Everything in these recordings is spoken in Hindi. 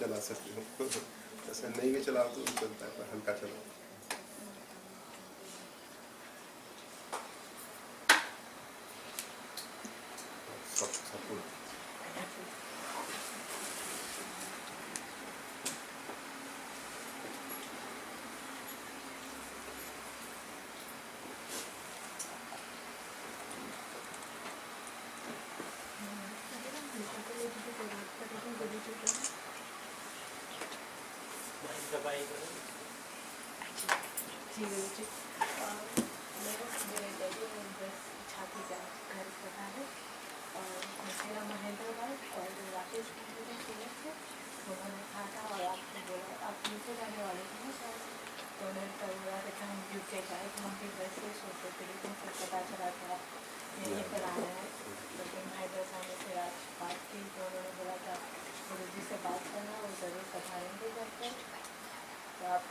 चला सकते हो। ऐसे नहीं भी चलाओ तो चलता है, पर हल्का चलाओ। छाती का घर पता है और मेरा महेंद्रगढ़ और राकेश सीनियर थे, उन्होंने कहा था और आपको बोला आप नीचे जाने वाले थे ना शायद, तो उन्होंने बोला कि हम यूके जाए, तो हम भी वैसे सोचते थे, लेकिन फिर पता चला कि आप यहीं पर आना है। लेकिन भाई दशा ने फिर आज बात की, तो उन्होंने बोला कि आप गुरु जी से बात करना, वो ज़रूर पधारेंगे घर पर। तो आप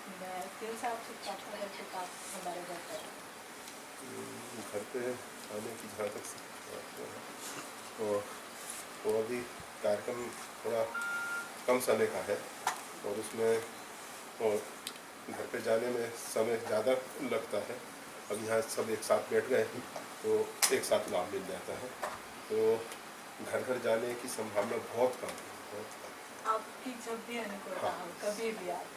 मैं 3 साल से प्रार्थना करके आप हमारे घर पर घर पे आने की जहाँ तक तो अभी कार्यक्रम थोड़ा कम समय का है और उसमें घर पे जाने में समय ज़्यादा लगता है। अब यहाँ सब एक साथ बैठ गए तो एक साथ लाभ मिल जाता है, तो घर घर जाने की संभावना बहुत कम है, बहुत कम। आपकी जब भी अनुकूलता हो, कभी भी आप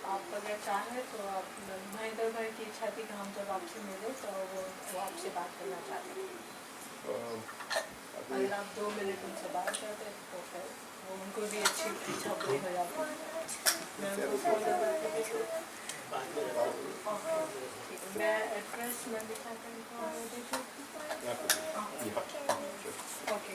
आप अगर चाहें तो आप महेंद्र भाई की इच्छा थी कि हम जब आपसे मिले तो वो आपसे बात करना चाहते हैं। अगर आप 2 मिनट उनसे बात करते तो फिर वो उनको भी अच्छी इच्छा पूरी हो जाती। मैं उनको फोन नंबर मैं एड्रेस मैं लिखा कर ओके।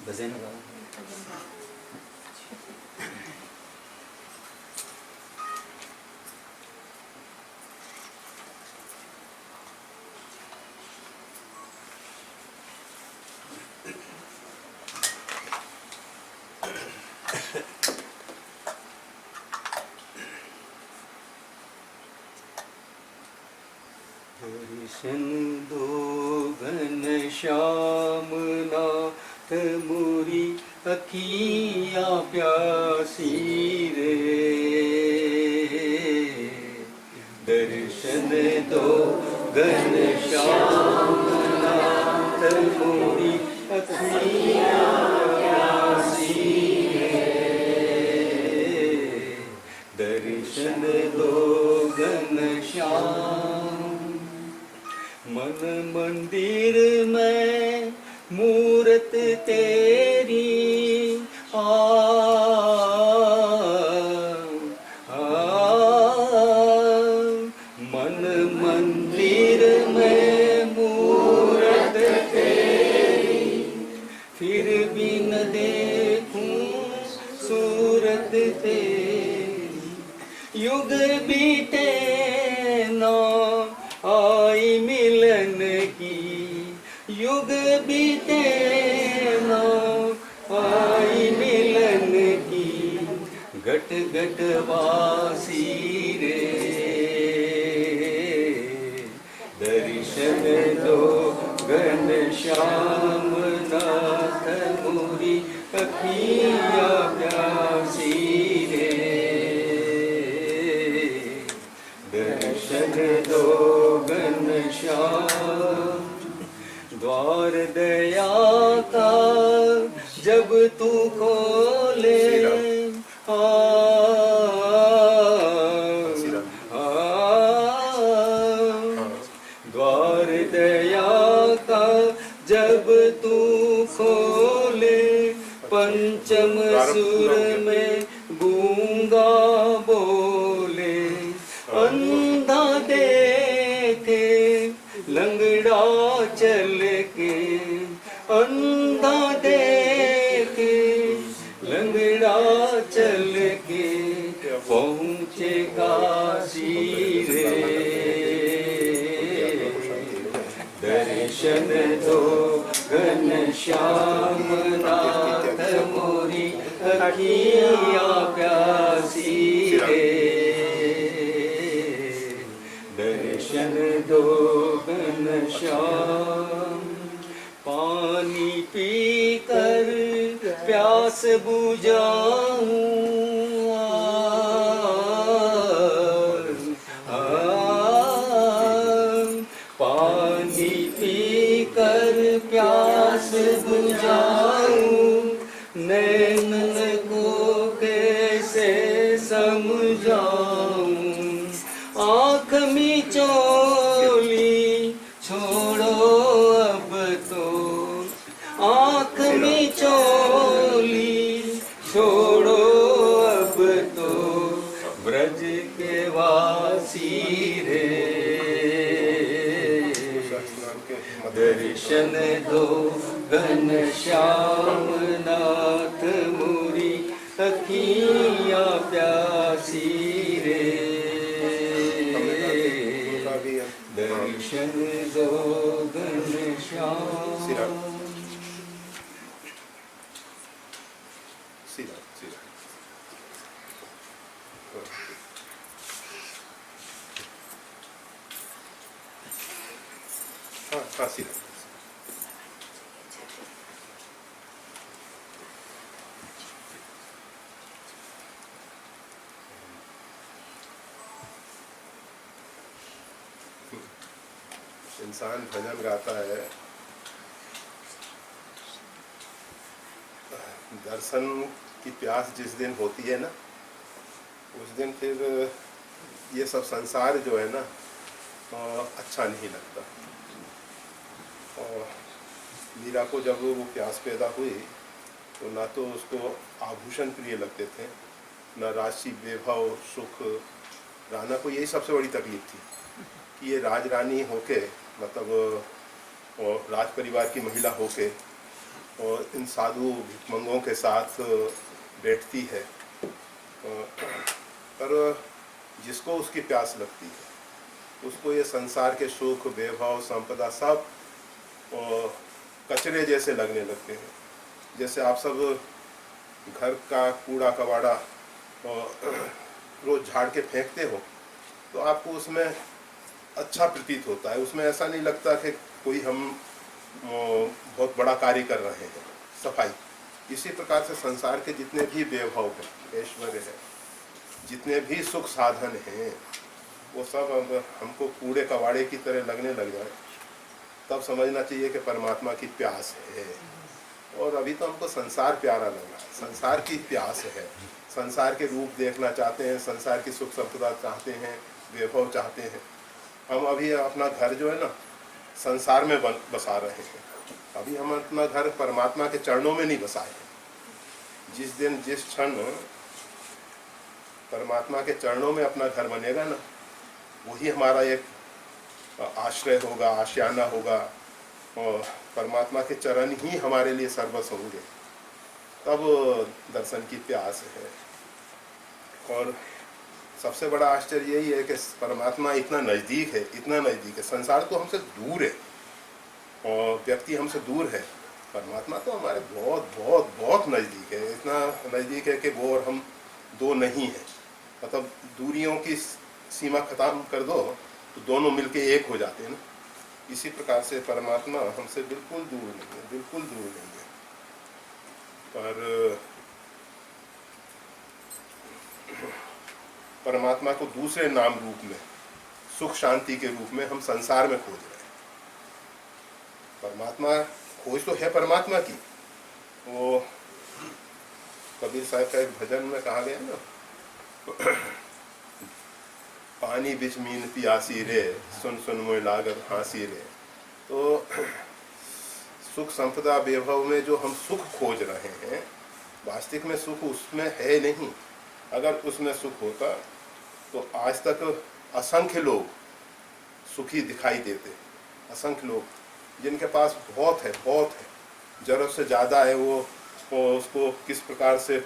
भजन दर्शन दो घनश्याम नाथ मोरी अखियाँ प्यासी रे, दर्शन दो घनश्याम नाथ मोरी अखियाँ प्यासी रे, दर्शन दो घनश्याम। मन मंदिर में मूरत तेरी मन मंदिर में मूरत तेरी, फिर भी न देखूं सूरत तेरी। युग बीते ना आई मिलन की, युग बीते ना आई मिलन की, घट घट वासी रे, दर्शन दो घनश्याम नाथ मोरी अखियाँ प्यासी रे, दर्शन दो घनश्याम। द्वार दया का जब तू खोले दया का जब तू खोले, पंचम सुर में गूंगा बोले, अंधा देखे लंगड़ा चल के, अंधा देखे लंगड़ा चल के, पहुँचे काशी रे। दर्शन दो घनश्याम नाथ मोरी अखियाँ प्यासी रे। दर्शन दो घनश्याम, पानी पीकर प्यास बुझाऊं, पानी पीकर प्यास बुझाऊं, नैनन को कैसे समझाऊं, आँख में चोली छोड़ो अब तो, आँख में चोली छोड़ो अब तो, ब्रज के वासी रे। दर्शन दो घनश्याम नाथ मोरी अखियाँ प्यासी रे। दर्शन दो घनश्याम। हाँ सीधा। इंसान भजन गाता है, दर्शन की प्यास जिस दिन होती है ना, उस दिन फिर ये सब संसार जो है ना अच्छा नहीं लगता। और मीरा को जब वो प्यास पैदा हुई तो ना तो उसको आभूषण प्रिय लगते थे, न राशि वैभव सुख। राणा को यही सबसे बड़ी तकलीफ थी कि ये राज रानी होके, मतलब और राज परिवार की महिला होके और इन साधु भिक्षमंगों के साथ बैठती है, पर जिसको उसकी प्यास लगती है उसको ये संसार के सुख वैभव संपदा सब कचरे जैसे लगने लगते हैं। जैसे आप सब घर का कूड़ा कबाड़ा रोज झाड़ के फेंकते हो तो आपको उसमें अच्छा प्रतीत होता है, उसमें ऐसा नहीं लगता कि कोई हम बहुत बड़ा कार्य कर रहे हैं, सफाई। इसी प्रकार से संसार के जितने भी वैभव हैं, ऐश्वर्य है, जितने भी सुख साधन हैं, वो सब हमको कूड़े कबाड़े की तरह लगने लग जाए, तब समझना चाहिए कि परमात्मा की प्यास है। और अभी तो हमको संसार प्यारा लग रहा है, संसार की प्यास है, संसार के रूप देखना चाहते हैं, संसार की सुख संपदा चाहते हैं, वैभव चाहते हैं। हम अभी अपना घर जो है ना संसार में बसा रहे हैं, अभी हम अपना घर परमात्मा के चरणों में नहीं बसाए हैं। जिस दिन जिस क्षण परमात्मा के चरणों में अपना घर बनेगा ना, वही हमारा एक आश्रय होगा, आशियाना होगा, और परमात्मा के चरण ही हमारे लिए सर्वस्व होंगे, तब दर्शन की प्यास है। और सबसे बड़ा आश्चर्य यही है कि परमात्मा इतना नज़दीक है, इतना नज़दीक है। संसार तो हमसे दूर है और व्यक्ति हमसे दूर है, परमात्मा तो हमारे बहुत बहुत बहुत नज़दीक है। इतना नज़दीक है कि वो और हम दो नहीं हैं, मतलब दूरियों की सीमा खत्म कर दो तो दोनों मिलके एक हो जाते हैं ना। इसी प्रकार से परमात्मा हमसे बिल्कुल दूर नहीं है, बिल्कुल दूर नहीं है। पर परमात्मा को दूसरे नाम रूप में, सुख शांति के रूप में हम संसार में खोज रहे हैं। परमात्मा खोज तो है परमात्मा की, वो कबीर साहब का एक भजन में कहा गया ना, पानी बिच मीन पियासी रे, सुन सुन मोय लागत हाँसी रे। तो सुख संपदा वैभव में जो हम सुख खोज रहे हैं, वास्तविक में सुख उसमें है नहीं। अगर उसमें सुख होता तो आज तक असंख्य लोग सुखी दिखाई देते, असंख्य लोग जिनके पास बहुत है, जरूरत से ज़्यादा है, वो उसको किस प्रकार से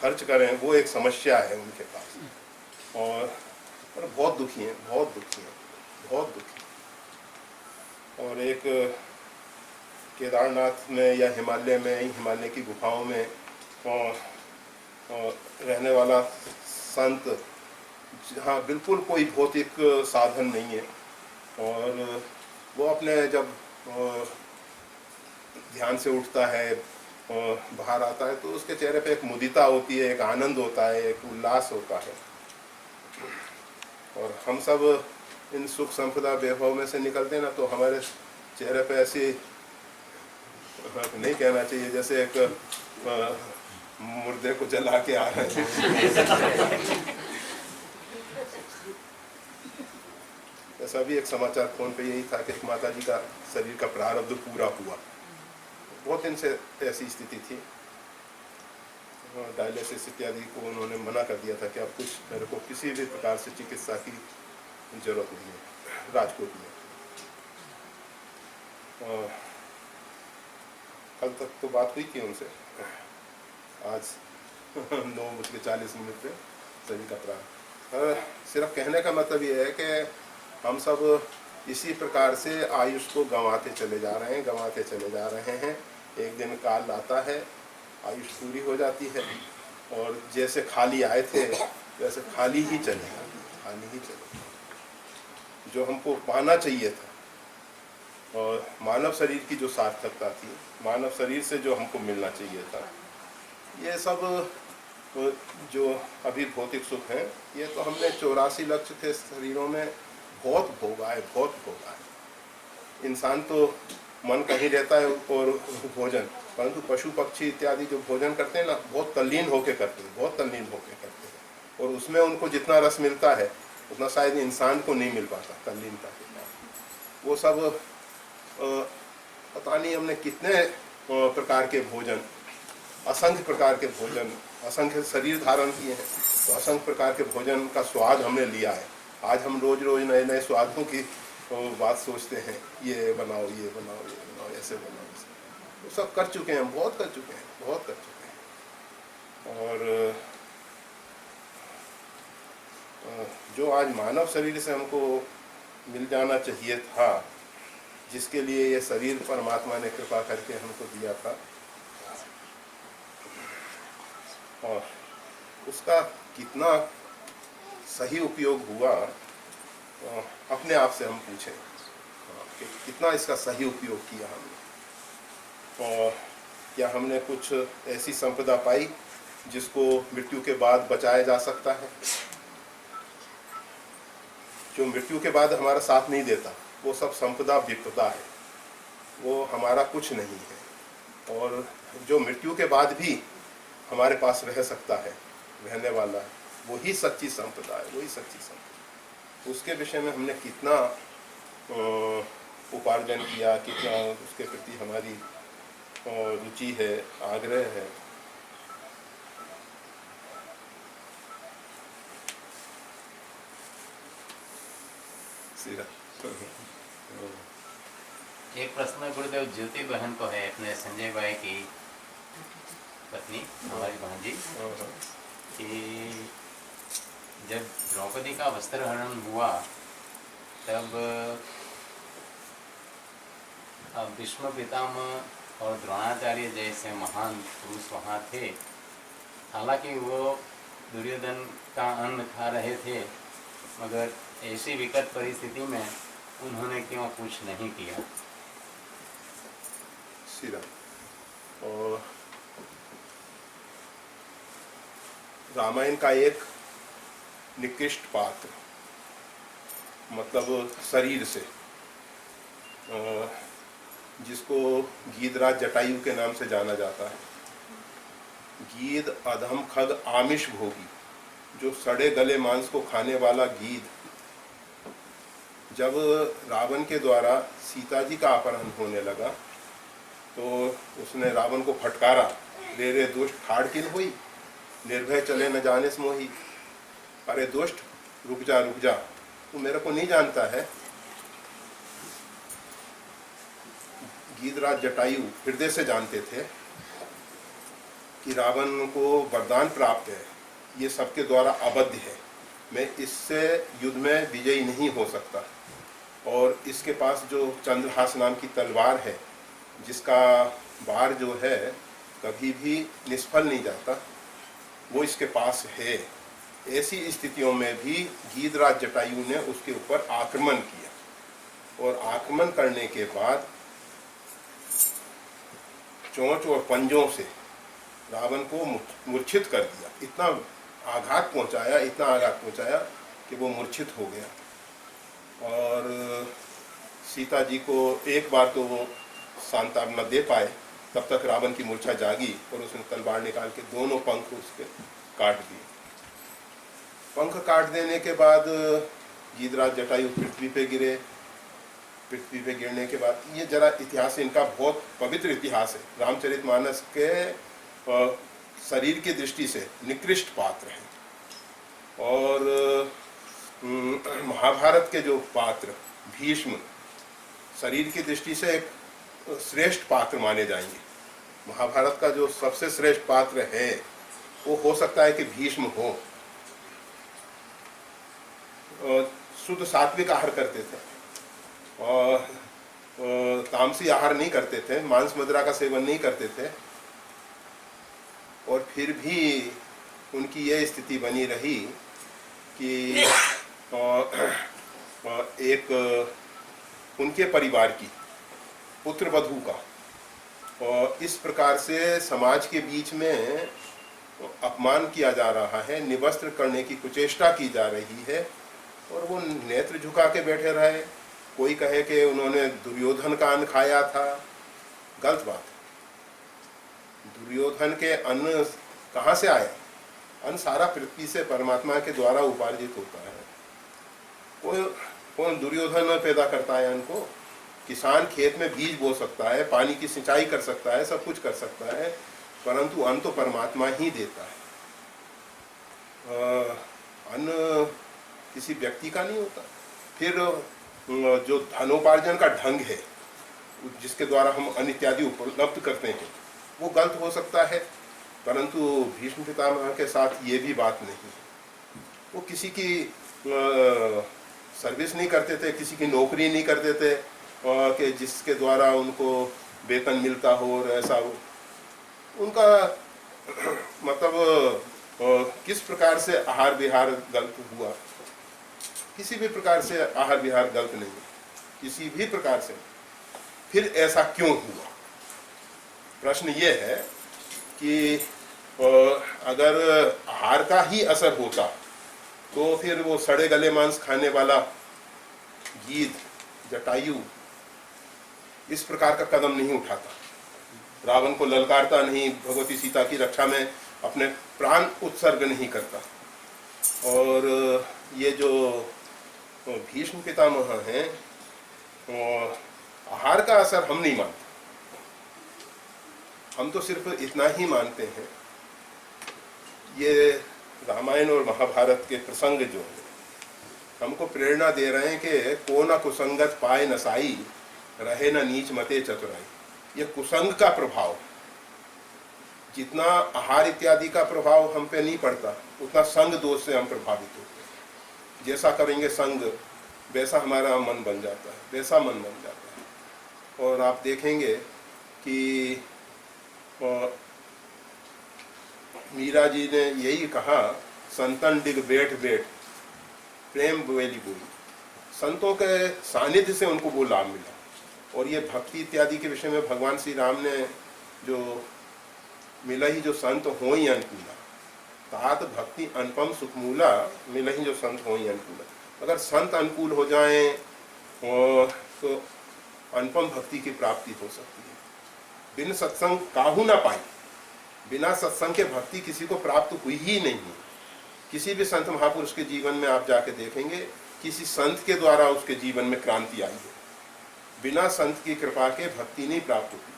खर्च करें वो एक समस्या है उनके पास, और बहुत दुखी हैं, बहुत दुखी। और एक केदारनाथ में या हिमालय की गुफाओं में रहने वाला संत, जहाँ बिल्कुल कोई भौतिक साधन नहीं है, और वो अपने जब ध्यान से उठता है और बाहर आता है तो उसके चेहरे पे एक मुदिता होती है, एक आनंद होता है, एक उल्लास होता है। और हम सब इन सुख संपदा वैभव में से निकलते हैं ना, तो हमारे चेहरे पे ऐसी, नहीं कहना चाहिए जैसे एक मुर्दे को जला के आ रहे हैं। ऐसा भी एक समाचार फोन पे यही था कि माता जी का शरीर का प्रारब्ध पूरा हुआ, बहुत दिन से ऐसी स्थिति थी, डायलिसिस इत्यादि को उन्होंने मना कर दिया था कि अब कुछ मेरे को किसी भी प्रकार से चिकित्सा की जरूरत नहीं है राजकोट में। कल तक तो बात हुई थी उनसे, आज 9:40 पे शरीर का प्रारंभ। सिर्फ कहने का मतलब ये है कि हम सब इसी प्रकार से आयुष को गंवाते चले जा रहे हैं। एक दिन काल आता है, आयुष पूरी हो जाती है, और जैसे खाली आए थे वैसे खाली ही चले। जो हमको पाना चाहिए था, और मानव शरीर की जो सार्थकता थी, मानव शरीर से जो हमको मिलना चाहिए था, ये सब जो अभी भौतिक सुख है, ये तो हमने 84 लक्ष्य थे शरीरों में बहुत भोगा है। इंसान तो मन कहीं रहता है और भोजन, परंतु पशु पक्षी इत्यादि जो भोजन करते हैं ना, बहुत तल्लीन होके करते हैं, और उसमें उनको जितना रस मिलता है उतना शायद इंसान को नहीं मिल पाता तल्लीनता के बाद। वो सब पता नहीं हमने कितने प्रकार के भोजन, असंख्य प्रकार के भोजन, असंख्य शरीर धारण किए हैं, तो असंख्य प्रकार के भोजन का स्वाद हमने लिया है। आज हम रोज नए स्वादों की बात सोचते हैं, ये बनाओ, ऐसे बनाओ, तो सब कर चुके हैं, बहुत कर चुके हैं। और जो आज मानव शरीर से हमको मिल जाना चाहिए था, जिसके लिए ये शरीर परमात्मा ने कृपा करके हमको दिया था, और उसका कितना सही उपयोग हुआ, अपने आप से हम पूछें कि कितना इसका सही उपयोग किया हमने, और क्या हमने कुछ ऐसी संपदा पाई जिसको मृत्यु के बाद बचाया जा सकता है। जो मृत्यु के बाद हमारा साथ नहीं देता, वो सब संपदा विपदा है, वो हमारा कुछ नहीं है। और जो मृत्यु के बाद भी हमारे पास रह सकता है, रहने वाला है, वही सच्ची संपदा है, उसके विषय में हमने कितना उपार्जन किया, कितना उसके प्रति हमारी रुचि है, आग्रह है। एक प्रश्न गुरुदेव ज्योति बहन को है, अपने संजय भाई की पत्नी, हमारी भांजी, कि जब द्रौपदी का वस्त्रहरण हुआ तब भीष्म पितामह और द्रोणाचार्य जैसे महान पुरुष वहाँ थे। हालांकि वो दुर्योधन का अन्न खा रहे थे, मगर ऐसी विकट परिस्थिति में उन्होंने क्यों कुछ नहीं किया। और रामायण का एक निकृष्ट पात्र, मतलब शरीर से, जिसको गीधराज जटायु के नाम से जाना जाता है। गीध अधम खग आमिष भोगी, जो सड़े गले मांस को खाने वाला गीध, जब रावण के द्वारा सीता जी का अपहरण होने लगा तो उसने रावण को फटकारा, रे रे दुष्ट ठाड़ किन हुई, निर्भय चले न जाने मोही। अरे दुष्ट रुक जा, तू मेरे को नहीं जानता है। गीधराज जटायु हृदय से जानते थे कि रावण को वरदान प्राप्त है, ये सबके द्वारा अबद्ध है, मैं इससे युद्ध में विजयी नहीं हो सकता। और इसके पास जो चंद्रहास नाम की तलवार है, जिसका बार जो है कभी भी निष्फल नहीं जाता, वो इसके पास है। ऐसी स्थितियों में भी गीधराज जटायु ने उसके ऊपर आक्रमण किया और आक्रमण करने के बाद चोंच और पंजों से रावण को मूर्छित कर दिया। इतना आघात पहुंचाया कि वो मूर्छित हो गया। और सीता जी को एक बार तो वो सांत्वना दे पाए, तब तक रावण की मूर्छा जागी और उसने तलवार निकाल के दोनों पंख उसके काट दिए। पंख काट देने के बाद गीधराज जटायु पृथ्वी पे गिरे। पृथ्वी पे गिरने के बाद, ये जरा इतिहास इनका बहुत पवित्र इतिहास है, रामचरितमानस के शरीर की दृष्टि से निकृष्ट पात्र हैं। और महाभारत के जो पात्र भीष्म शरीर की दृष्टि से एक श्रेष्ठ पात्र माने जाएंगे। महाभारत का जो सबसे श्रेष्ठ पात्र है वो हो सकता है कि भीष्म हो। शुद्ध सात्विक आहार करते थे और तामसी आहार नहीं करते थे, मांस मदिरा का सेवन नहीं करते थे, और फिर भी उनकी यह स्थिति बनी रही कि एक उनके परिवार की पुत्र वधू का और इस प्रकार से समाज के बीच में अपमान किया जा रहा है, निवस्त्र करने की कुचेष्टा की जा रही है, और वो नेत्र झुका के बैठे रहे। कोई कहे कि उन्होंने दुर्योधन का अन्न खाया था, गलत बात है। दुर्योधन के अन्न कहाँ से आया? अन्न सारा पृथ्वी से परमात्मा के द्वारा उपार्जित होता है। कौन दुर्योधन पैदा करता है अन्न को? किसान खेत में बीज बो सकता है, पानी की सिंचाई कर सकता है, सब कुछ कर सकता है, परंतु अन्न तो परमात्मा ही देता है। अन्न किसी व्यक्ति का नहीं होता। फिर जो धनोपार्जन का ढंग है जिसके द्वारा हम अन्न इत्यादि उपलब्ध करते हैं, वो गलत हो सकता है, परंतु भीष्म पितामह के साथ ये भी बात नहीं है। वो किसी की सर्विस नहीं करते थे, किसी की नौकरी नहीं करते थे कि जिसके द्वारा उनको वेतन मिलता हो और ऐसा हो। उनका मतलब किस प्रकार से आहार विहार गलत हुआ? किसी भी प्रकार से आहार विहार गलत नहीं, किसी भी प्रकार से। फिर ऐसा क्यों हुआ? प्रश्न ये है कि अगर आहार का ही असर होता तो फिर वो सड़े गले मांस खाने वाला गीध जटायु इस प्रकार का कदम नहीं उठाता, रावण को ललकारता नहीं, भगवती सीता की रक्षा में अपने प्राण उत्सर्ग नहीं करता। और ये जो भीष्म पितामह हैं, आहार का असर हम नहीं मानते, हम तो सिर्फ इतना ही मानते हैं, ये रामायण और महाभारत के प्रसंग जो हैं हमको प्रेरणा दे रहे हैं कि को न कुसंगत पाए नसाई, रहे न नीच मते चतुराई। ये कुसंग का प्रभाव, जितना आहार इत्यादि का प्रभाव हम पे नहीं पड़ता, उतना संग दोष से हम प्रभावित होते हैं। जैसा करेंगे संग, वैसा हमारा मन बन जाता है, वैसा मन बन जाता है। और आप देखेंगे कि मीरा जी ने यही कहा, संतन डिग बैठ बैठ प्रेम बोली बोली। संतों के सानिध्य से उनको वो लाभ मिला। और ये भक्ति इत्यादि के विषय में भगवान श्री राम ने जो मिला ही जो संत हो ही अनुकूला, तात भक्ति अनुपम सुखमूला, मिला ही जो संत हो ही अनुकूला। अगर संत अनुकूल हो जाएं तो अनुपम भक्ति की प्राप्ति हो सकती है। बिन सत्संग काहू ना पाई, बिना सत्संग के भक्ति किसी को प्राप्त हुई ही नहीं। किसी भी संत महापुरुष के जीवन में आप जाके देखेंगे किसी संत के द्वारा उसके जीवन में क्रांति आई है। बिना संत की कृपा के भक्ति नहीं प्राप्त होती।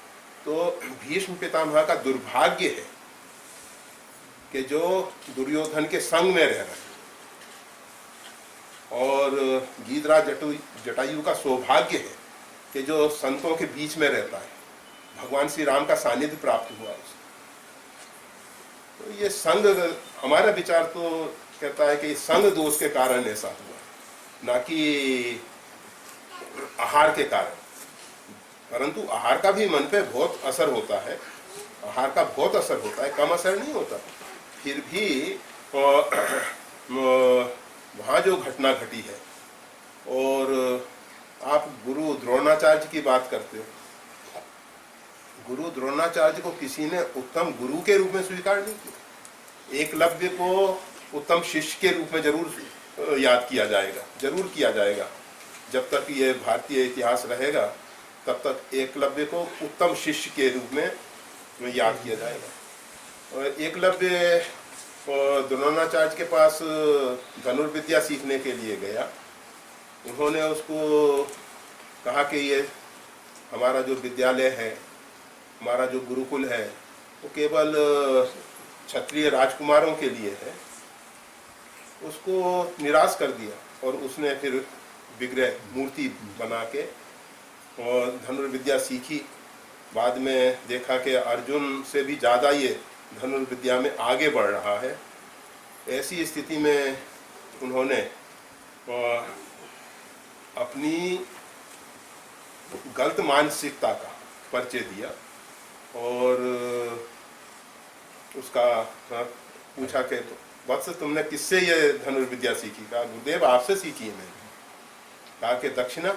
तो भीष्म पितामह का दुर्भाग्य है कि जो दुर्योधन के संग में रह रहे हैं, और गीधराज जटायु का सौभाग्य है कि जो संतों के बीच में रहता है, भगवान श्री राम का सानिध्य प्राप्त हुआ उसको। तो ये संग, हमारा विचार तो कहता है कि संग दोष के कारण ऐसा हुआ, ना कि आहार के कारण। परंतु आहार का भी मन पे बहुत असर होता है, आहार का बहुत असर होता है, कम असर नहीं होता। फिर भी वहाँ जो घटना घटी है, और आप गुरु द्रोणाचार्य की बात करते हो, गुरु द्रोणाचार्य को किसी ने उत्तम गुरु के रूप में स्वीकार नहीं किया। एकलव्य को उत्तम शिष्य के रूप में जरूर याद किया जाएगा, जरूर किया जाएगा। जब तक ये भारतीय इतिहास रहेगा तब तक एकलव्य को उत्तम शिष्य के रूप में याद किया जाएगा। और एकलव्य द्रोणाचार्य के पास धनुर्विद्या सीखने के लिए गया। उन्होंने उसको कहा कि ये हमारा जो विद्यालय है, हमारा जो गुरुकुल है, वो केवल क्षत्रिय राजकुमारों के लिए है। उसको निराश कर दिया और उसने फिर विग्रह मूर्ति बना के और धनुर्विद्या सीखी। बाद में देखा कि अर्जुन से भी ज़्यादा ये धनुर्विद्या में आगे बढ़ रहा है। ऐसी स्थिति में उन्होंने अपनी गलत मानसिकता का परिचय दिया और उसका पूछा कि वत्स तुमने किससे ये धनुर्विद्या सीखी? कहा गुरुदेव आपसे सीखी है मैंने। कहा कि दक्षिणा?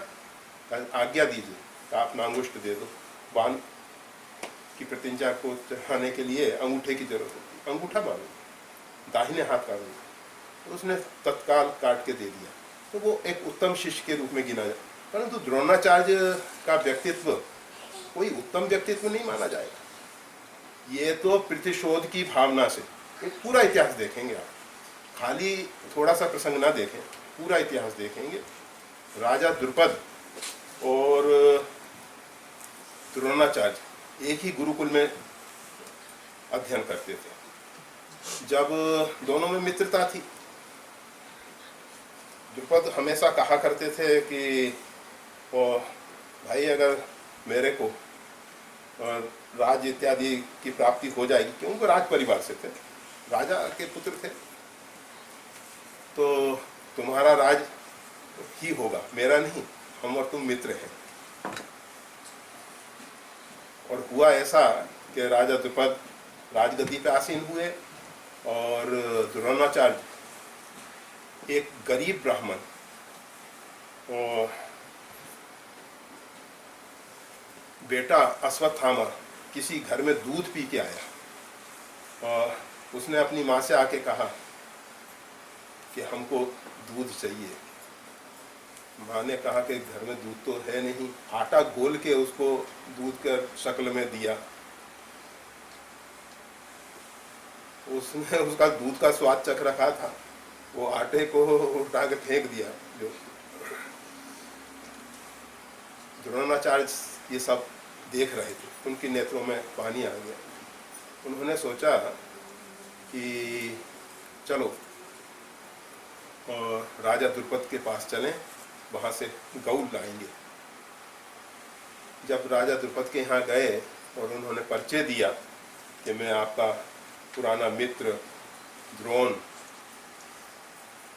आज्ञा दीजिए। कहा अपना अंगुष्ठ दे दो। बाण की प्रतिज्ञा को चढ़ाने के लिए अंगूठे की जरूरत होती है, अंगूठा बांधो, दाहिने हाथ का अंगूठा। तो उसने तत्काल काट के दे दिया। तो वो एक उत्तम शिष्य के रूप में गिना जाए। परंतु द्रोणाचार्य का व्यक्तित्व कोई उत्तम व्यक्तित्व नहीं माना जाएगा। ये तो प्रतिशोध की भावना से, एक पूरा इतिहास देखेंगे आप, खाली थोड़ा सा प्रसंग ना देखें, पूरा इतिहास देखेंगे। राजा द्रुपद और द्रोणाचार्य एक ही गुरुकुल में अध्ययन करते थे। जब दोनों में मित्रता थी, द्रुपद हमेशा कहा करते थे कि भाई अगर मेरे को राज इत्यादि की प्राप्ति हो जाएगी, क्योंकि राज परिवार से थे, राजा के पुत्र थे, तो तुम्हारा राज ही होगा, मेरा नहीं, हम और तुम मित्र हैं। और हुआ ऐसा कि राजा द्रुपद राजगद्दी पे आसीन हुए और द्रोणाचार्य एक गरीब ब्राह्मण और बेटा अश्वत्थामा किसी घर में दूध पी के आया और उसने अपनी माँ से आके कहा कि हमको दूध चाहिए। माँ ने कहा कि घर में दूध तो है नहीं। आटा घोल के उसको दूध के शक्ल में दिया। उसने उसका दूध का स्वाद चख रखा था, वो आटे को उठा के फेंक दिया। जो द्रोणाचार्य ये सब देख रहे थे, उनके नेत्रों में पानी आ गया। उन्होंने सोचा कि चलो राजा द्रुपद के पास चलें, वहाँ से गौ लाएंगे। जब राजा द्रुपद के यहाँ गए और उन्होंने परिचय दिया कि मैं आपका पुराना मित्र द्रोण,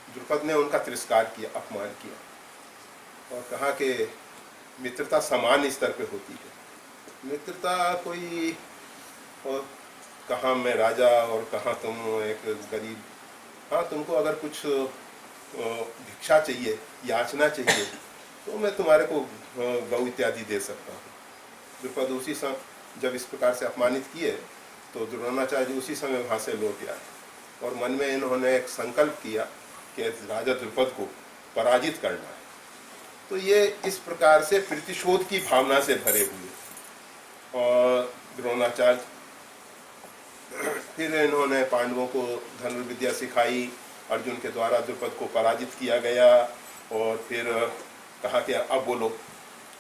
द्रुपद ने उनका तिरस्कार किया, अपमान किया और कहा कि मित्रता समान स्तर पे होती है। मित्रता कोई और कहाँ मैं राजा और कहाँ तुम एक गरीब। हाँ, तुमको अगर कुछ भिक्षा चाहिए, याचना चाहिए, तो मैं तुम्हारे को गौ इत्यादि दे सकता हूँ। द्रुपद उसी समय जब इस प्रकार से अपमानित किए तो द्रोणाचार्य उसी समय वहाँ से लौट आए और मन में इन्होंने एक संकल्प किया कि राजा द्रुपद को पराजित करना है। तो ये इस प्रकार से प्रतिशोध की भावना से भरे हुए और द्रोणाचार्य फिर इन्होंने पांडवों को धनुर्विद्या सिखाई। अर्जुन के द्वारा द्रुपद को पराजित किया गया और फिर कहा कि अब बोलो,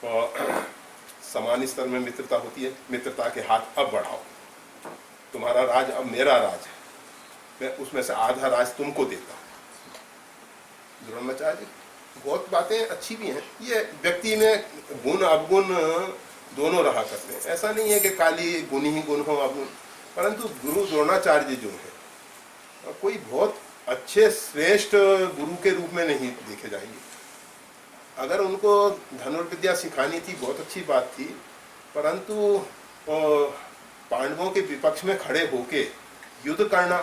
और समान स्तर में मित्रता होती है, मित्रता के हाथ अब बढ़ाओ, तुम्हारा राज अब मेरा राज है, मैं उसमें से आधा राज तुमको देता हूँ। द्रोणाचार्य बहुत बातें अच्छी भी हैं, ये व्यक्ति में गुण अवगुण दोनों रहा करते हैं, ऐसा नहीं है कि खाली गुण ही गुण हो अवगुण, परंतु गुरु द्रोणाचार्य जो है कोई बहुत अच्छे श्रेष्ठ गुरु के रूप में नहीं देखे जाएंगे। अगर उनको धनुर्विद्या सिखानी थी बहुत अच्छी बात थी, परंतु पांडवों के विपक्ष में खड़े होके युद्ध करना,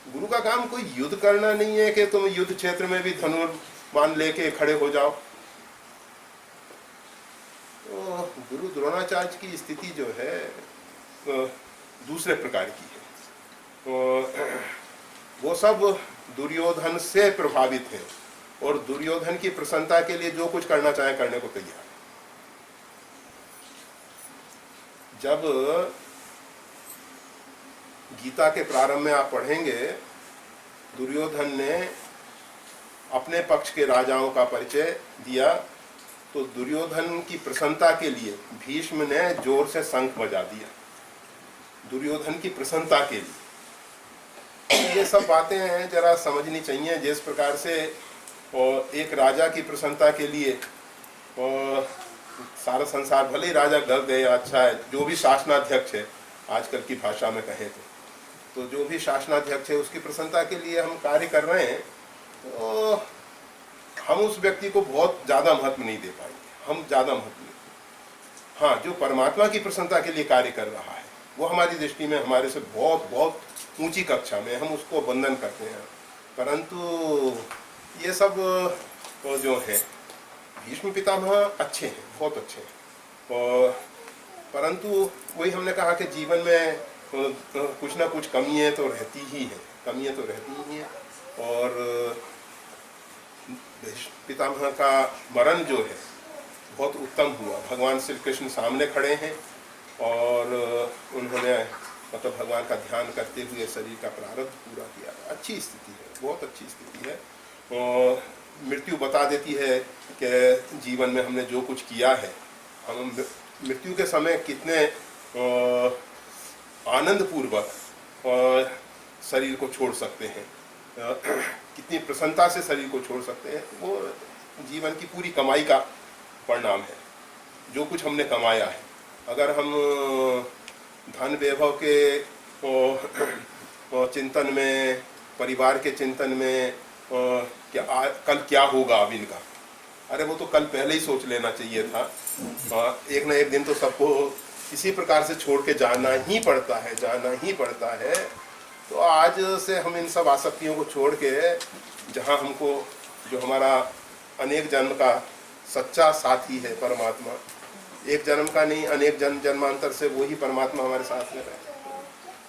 गुरु का काम कोई युद्ध करना नहीं है कि तुम युद्ध क्षेत्र में भी धनुर्बाण लेके खड़े हो जाओ। तो गुरु द्रोणाचार्य की स्थिति जो है दूसरे प्रकार की है। तो वो सब दुर्योधन से प्रभावित हैं और दुर्योधन की प्रसन्नता के लिए जो कुछ करना चाहे करने को तैयार है। जब गीता के प्रारंभ में आप पढ़ेंगे, दुर्योधन ने अपने पक्ष के राजाओं का परिचय दिया, तो दुर्योधन की प्रसन्नता के लिए भीष्म ने जोर से शंख बजा दिया, दुर्योधन की प्रसन्नता के लिए। ये सब बातें हैं जरा समझनी चाहिए, जिस प्रकार से और एक राजा की प्रसन्नता के लिए और सारा संसार, भले ही राजा डर गए, अच्छा है, जो भी शासनाध्यक्ष है आजकल की भाषा में कहें तो जो भी शासनाध्यक्ष है उसकी प्रसन्नता के लिए हम कार्य कर रहे हैं, तो हम उस व्यक्ति को बहुत ज़्यादा महत्व नहीं दे पाएंगे, हम ज़्यादा महत्व नहीं। हाँ, जो परमात्मा की प्रसन्नता के लिए कार्य कर रहा है वो हमारी दृष्टि में हमारे से बहुत बहुत ऊंची कक्षा में, हम उसको वंदन करते हैं। परंतु ये सब जो है भीष्म पितामह अच्छे हैं, बहुत अच्छे हैं, और परंतु वही हमने कहा कि जीवन में कुछ ना कुछ कमियाँ तो रहती ही हैं, कमियाँ तो रहती ही हैं। और भीष्म पितामह का मरण जो है बहुत उत्तम हुआ। भगवान श्री कृष्ण सामने खड़े हैं और उन्होंने मतलब भगवान का ध्यान करते हुए शरीर का प्रारब्ध पूरा किया। अच्छी स्थिति है, बहुत अच्छी स्थिति है। और मृत्यु बता देती है कि जीवन में हमने जो कुछ किया है, हम मृत्यु के समय कितने आनंद पूर्वक शरीर को छोड़ सकते हैं, कितनी प्रसन्नता से शरीर को छोड़ सकते हैं, वो जीवन की पूरी कमाई का परिणाम है, जो कुछ हमने कमाया है। अगर हम धन वैभव के चिंतन में, परिवार के चिंतन में क्या कल क्या होगा अब इनका, अरे वो तो कल पहले ही सोच लेना चाहिए था। एक ना एक दिन तो सबको इसी प्रकार से छोड़ के जाना ही पड़ता है, जाना ही पड़ता है। तो आज से हम इन सब आसक्तियों को छोड़ के, जहाँ हमको जो हमारा अनेक जन्म का सच्चा साथी है परमात्मा, एक जन्म का नहीं अनेक जन्म जन्मांतर से वही परमात्मा हमारे साथ में रहे।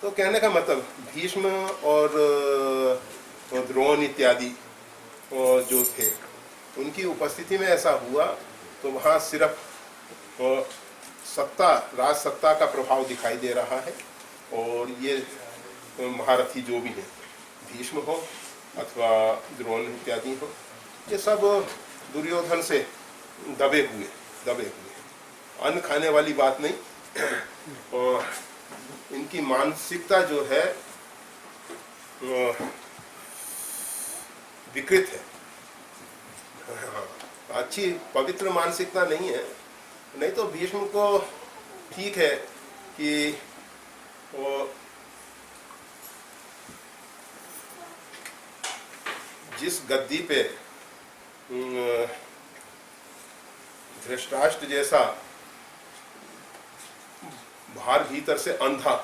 तो कहने का मतलब भीष्म और द्रोण इत्यादि जो थे उनकी उपस्थिति में ऐसा हुआ, तो वहाँ सिर्फ सत्ता, राज सत्ता का प्रभाव दिखाई दे रहा है। और ये महारथी जो भी हैं, भीष्म हो अथवा द्रोण इत्यादि हो, ये सब दुर्योधन से दबे हुए अन्न खाने वाली बात नहीं। और इनकी मानसिकता जो है विकृत है, अच्छी पवित्र मानसिकता नहीं है। नहीं तो भीष्म को ठीक है कि वो जिस गद्दी पे धृतराष्ट्र जैसा बाहर भीतर से अंधा,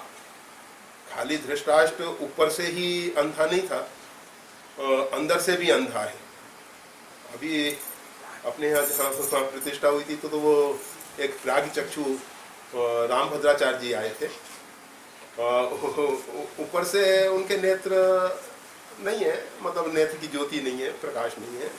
खाली धृतराष्ट्र ऊपर से ही अंधा नहीं था, अंदर से भी अंधा है। अभी अपने यहाँ जहाँ प्रतिष्ठा हुई थी तो वो एक प्राग चक्षु रामभद्राचार्य जी आए थे। ऊपर से उनके नेत्र नहीं है, मतलब नेत्र की ज्योति नहीं है, प्रकाश नहीं है,